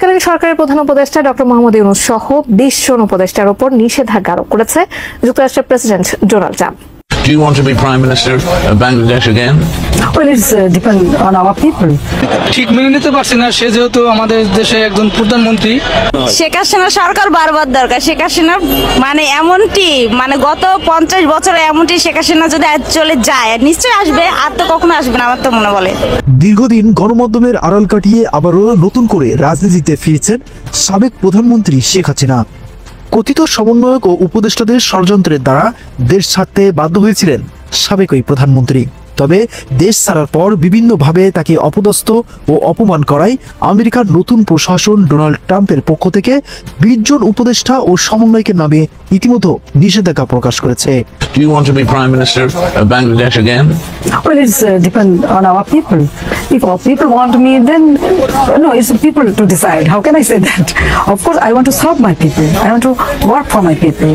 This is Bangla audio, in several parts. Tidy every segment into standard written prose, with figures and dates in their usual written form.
অন্তর্বর্তীকালীন সরকারের প্রধান উপদেষ্টা ডক্টর মোহাম্মদ ইউনূস সহ 20 জন উপদেষ্টার উপর নিষেধাজ্ঞা আরোপ করেছে যুক্তরাষ্ট্রের president Donald Trump. Do you want to be Prime Minister of Bangladesh again? Well, it's depend on our people. ঠিক মেনে নিতে পারছি না, সে যেহেতু আমাদের দেশে একজন প্রধানমন্ত্রী। শেখ হাসিনা সরকার বারবার দরকার। শেখ হাসিনা মানে এমনটি মানে গত 50 বছরে এমনটি শেখ হাসিনা যদি চলে যায় নিশ্চয়ই আসবে, আর তো কখনো আসবে না আমার তো মনে বলে। দীর্ঘদিন গণমাধ্যমের আড়াল কাটিয়ে আবারও নতুন করে রাজনীতিতে ফিরেছেন সাবেক প্রধানমন্ত্রী শেখ হাসিনা। কথিত সমন্বয়ক ও উপদেষ্টাদের ষড়যন্ত্রের দ্বারা দেশ ছাড়তে বাধ্য হয়েছিলেন সাবেক ওই প্রধানমন্ত্রী। তবে দেশ ছাড়ার পর বিভিন্নভাবে তাকে অপদস্থ ও অপমান করায় আমেরিকার নতুন প্রশাসন ডোনাল্ড ট্রাম্পের পক্ষ থেকে 20 জন উপদেষ্টা ও সমন্বয়কের নামে ইতিমধ্যে নিষেধাজ্ঞা প্রকাশ করেছে। Do you want to be Prime Minister of Bangladesh again? Well, it's depend on our people. If our people want me, then no, it's the people to decide. How can I say that? Of course, I want to serve my people. I want to work for my people.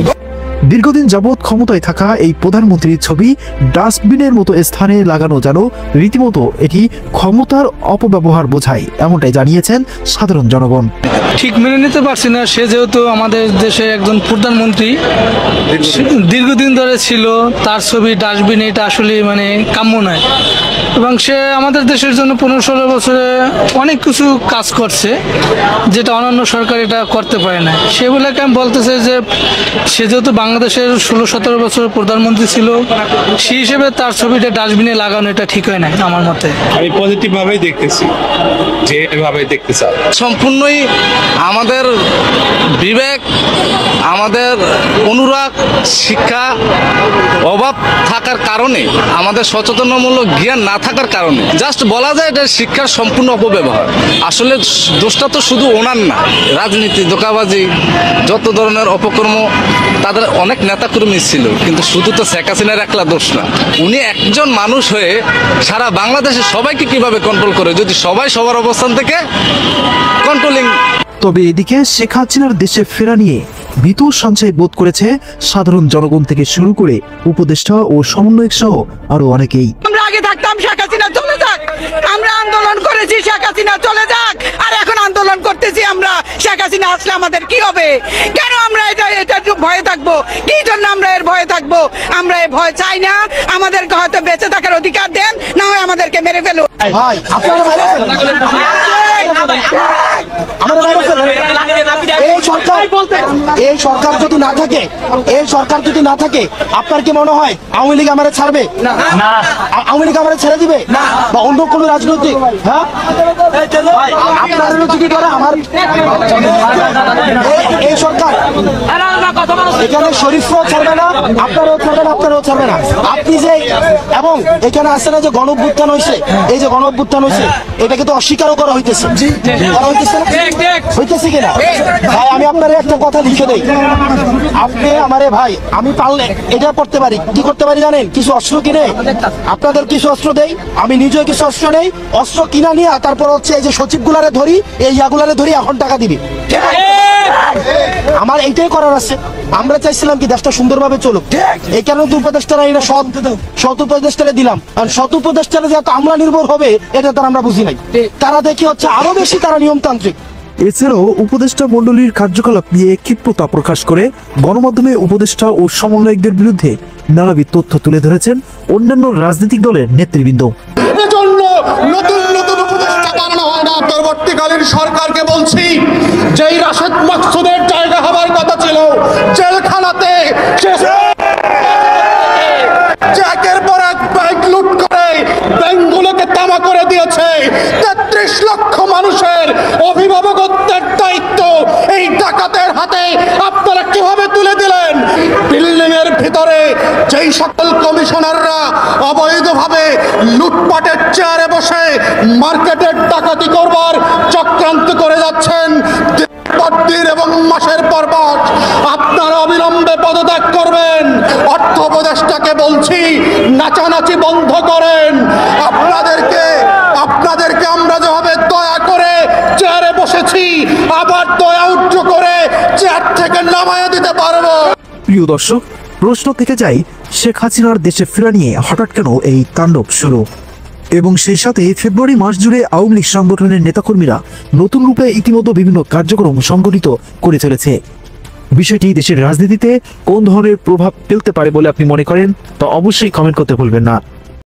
দীর্ঘদিন যাবৎ ক্ষমতায় থাকা এই প্রধানমন্ত্রীর ছবি ডাস্টবিনের মতো স্থানে লাগানো যেন রীতিমতো এটি ক্ষমতার অপব্যবহার বোঝায়, এমনটাই জানিয়েছেন সাধারণ জনগণ। ঠিক মেনে নিতে পারছি না, সে যেহেতু আমাদের দেশে একজন প্রধানমন্ত্রী দীর্ঘদিন ধরে ছিল, তার ছবি ডাস্টবিন এটা আসলে মানে কাম্য নয়। এবং সে আমাদের দেশের জন্য 15-16 বছরে অনেক কিছু কাজ করছে যেটা অন্যান্য সরকার এটা করতে পারে না। সেগুলোকে আমি বলতেছে যে সে যেহেতু বাংলাদেশের 16-17 বছর প্রধানমন্ত্রী ছিল, সেই হিসেবে তার ছবিটা ডাস্টবিনে লাগানো এটা ঠিক হয় না আমার মতে। আমি পজিটিভ ভাবেই দেখতেছি, যে এভাবে দেখতে চাই। সম্পূর্ণই আমাদের বিবেক, আমাদের অনুরাগ, শিক্ষা অভাব থাকার কারণে, আমাদের সচেতনমূলক জ্ঞান না থাকার কারণে জাস্ট বলা যায় এটা শিক্ষার সম্পূর্ণ অপব্যবহার। আসলে দোষটা তো শুধু ওনার না, রাজনীতি, ধোঁকাবাজি, যত ধরনের অপকর্ম তাদের অনেক নেতাকর্মী ছিল, কিন্তু শুধু তো শেখ হাসিনার একলা দোষ না। উনি একজন মানুষ হয়ে সারা বাংলাদেশে সবাইকে কিভাবে কন্ট্রোল করে যদি সবাই সবার অবস্থান থেকে কন্ট্রোলিং। তবে এদিকে শেখ হাসিনার দেশে ফেরা নিয়ে ভীতু সঞ্চয় বোধ করেছে সাধারণ জনগণ থেকে শুরু করে উপদেষ্টা ও সমন্বয়ক সহ আরো অনেকেই। আমরা আগে থাকতাম শেখ হাসিনা চলে যাক, আমরা আন্দোলন করেছি শেখ হাসিনা চলে যাক, আর এখন আন্দোলন করতেছি আমরা শেখ হাসিনা আসলে আমাদের কি হবে? কেন আমরা এটা ভয়ে থাকবো? কি জন্য আমরা এর ভয়ে থাকবো? আমরা এই ভয় চাই না। আমাদেরকে হয়তো বেঁচে থাকার অধিকার দেন, না হয় আমাদেরকে মেরে ফেলুন। এই সরকার যদি না থাকে আপনার কি মনে হয় আওয়ামী লীগ আমাদের ছাড়বে? আওয়ামী লীগ আমাদের ছেড়ে দিবে বা অন্য কোন রাজনৈতিক? হ্যাঁ, আপনার যদি করে আমার এই সরকার এখানে শরীফরাও ছাড়বে না, আপনারাও ছাড়বে না। আপনি যে এবং এখানে আসছে না যে গণ-অভ্যুত্থান হয়েছে, এই যে গণ-অভ্যুত্থান হয়েছে এটাকে তো অস্বীকারও করা হইতেছে কিনা? ভাই আমি আপনার একটা কথা লিখে দেই, আপনি আমারে ভাই আমি পারলে এটা করতে পারি, কি করতে পারি জানেন? কিছু অস্ত্র কিনে আপনাদের কিছু অস্ত্র দেই, আমি নিজেও কিছু অস্ত্র নেই, অস্ত্র কিনা নিয়ে তারপর হচ্ছে এই যে সচিবগুলারে ধরি, এই ইয়াগুলারে ধরি, এখন টাকা দিবি। আমার এইটাই করার আছে। আমরা চাইছিলাম কি দেশটা সুন্দরভাবে চলুক, এই কারণে তো উপদেষ্টারা এটা সৎ উপদেষ্টারে দিলাম। আর সৎ উপদেষ্টারা যে এত আমলা নির্ভর হবে এটা তো আমরা বুঝি নাই। তারা দেখি হচ্ছে আরো বেশি তারা নিয়মতান্ত্রিক। এছাড়াও উপদেষ্টা মণ্ডলীর কার্যকলাপ নিয়ে ক্ষিপ্রতা প্রকাশ করে গণমাধ্যমে উপদেষ্টা ও সমন্বয়কদের বিরুদ্ধে নানাবিধ তথ্য তুলে ধরেছেন অন্যান্য রাজনৈতিক দলের নেতৃবৃন্দ। এজন্য নতুন উপদেষ্টা বানানো হয় না। পরবর্তীকালীন সরকারকে বলছি, যেই রাশেদ মাকসুদের জায়গা হবার কথা ছিল জেলখানাতে, একের পর এক ব্যাংক লুট করে ব্যাংকগুলোকে তামা করে দিয়েছে। 33 লক্ষ মানুষের অভিভাবকত্বের দায়িত্ব এই ডাকাতের হাতে আপনারা কিভাবে তুলে দিলেন? বিল্ডিং এর ভিতরে যেই সকল কমিশনাররা অবৈধভাবে লুটপাটের চেয়ারে বসে মার্কেটের ডাকাতি করবার চক্রান্ত করে যাচ্ছেন দিন এবং মাসের পর মাস, আপনারা অবিলম্বে পদত্যাগ করবেন। অর্থ উপদেষ্টাকে বলছি নাচানাচি বন্ধ করেন। আপনাদেরকে আমরা যেভাবে দয়া করে চেয়ারে বসেছি আবার দয়া উচ্চ করে চেয়ার থেকে নামায়া দিতে পারবো। প্রিয় দর্শক, প্রশ্ন থেকে যাই শেখ হাসিনার দেশে ফেরা নিয়ে হঠাৎ কেন এই তাণ্ডব শুরু? এবং সেই সাথে ফেব্রুয়ারি মাস জুড়ে আওয়ামী লীগ সংগঠনের নেতাকর্মীরা নতুন রূপে ইতিমধ্যে বিভিন্ন কার্যক্রম সংগঠিত করে চলেছে। বিষয়টি দেশের রাজনীতিতে কোন ধরনের প্রভাব ফেলতে পারে বলে আপনি মনে করেন তা অবশ্যই কমেন্ট করতে ভুলবেন না।